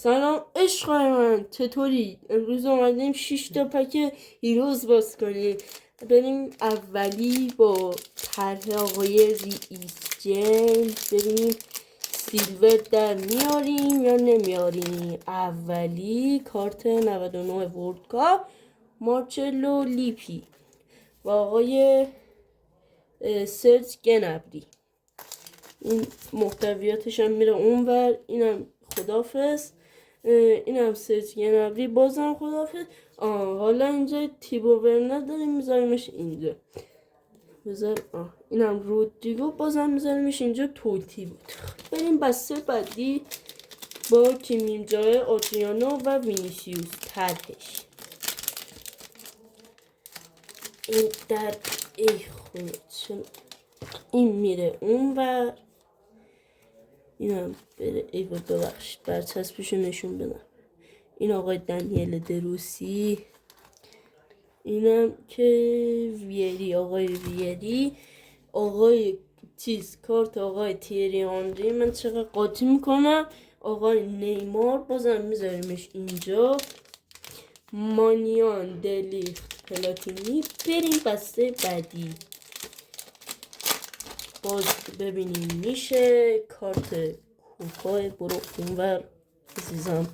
سلام عشقای من، چطوری؟ امروز اومدیم 6 تا پک هیروز باز کنیم. بریم اولی با طرح آقای رئیس جیمز ببینیم سیلور در میاریم یا نمیاریم. اولی کارت 99 وردکا مارچلو لیپی و آقای سرج گنبری. این محتویاتش هم میره اونور. اینم خدافظ. اینم سرج گنبری بازم خدافظ. حالا اینجا تیبو ورنر داریم میذاریمش اینجا. بذار اینم رودریگو بازم میذاریمش اینجا. توتی بود. بریم بسته بعدی با کیمیم جای آدریانو و وینیسیوس طرحش. این در ای خود این میره اونور. اینم بره. ای بود ببخشید برچسبشو نشون بدم. این آقای دنیل دروسی. اینم که ویری آقای ویری. آقای کارت آقای تیری آنری. من چقدر قاطی میکنم. آقای نیمار بازم میذاریمش اینجا. مانیان دلیخت پلاتینی. بریم بسته بعدی. باز ببینیم میشه کارت کوپای برو اونور عزیزم.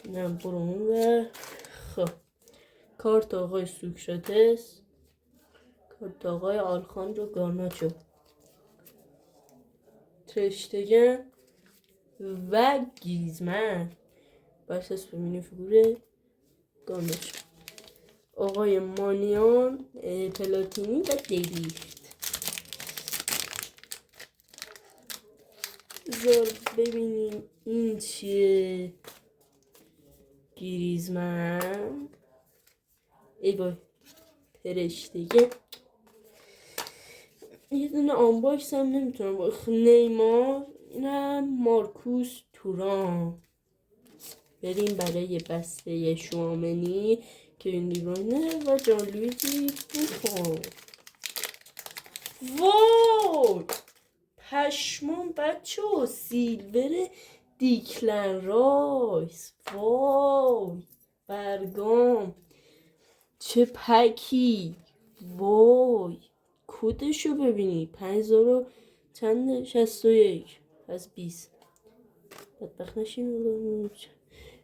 اینم برو اونور. خب کارت آقای سوکراتس، کارت آقای آلخاندرو گارناچو، ترشتگن و گریزمن. برساس ببینیم فیگور گارناچو. آقای مانیان پلاتینی و دیلیخت. بذار ببینیم این چیه. گریزمن. ای وای ترشتگن. یه دونه آنباکس هم نمیتونم با نیمار. اینم مارکوس توران. بریم برای بسته شوامنی کوین دی بروینه و جان لویجی بوفون. وای پشمام بچه ها. سیلور دیکلن رایس. وای برگام چه پکی. وای کودشو ببینی 5000 چند 61 از 20. بدبخت نشیم.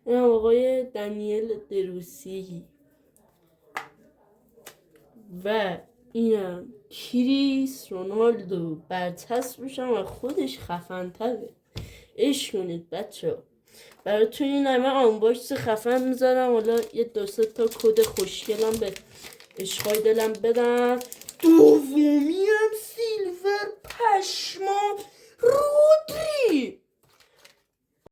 این آقای دنیل دروسی و اینم کریس رونالدو. برچسبشم و خودش خفن تره. عشق کنید بچه ها. براتون این همه آنباکس خفن میذارم. حالا یه دو سه تا کد خوشگلم به عشقای دلم بدم. دومی هم سیلور. پشم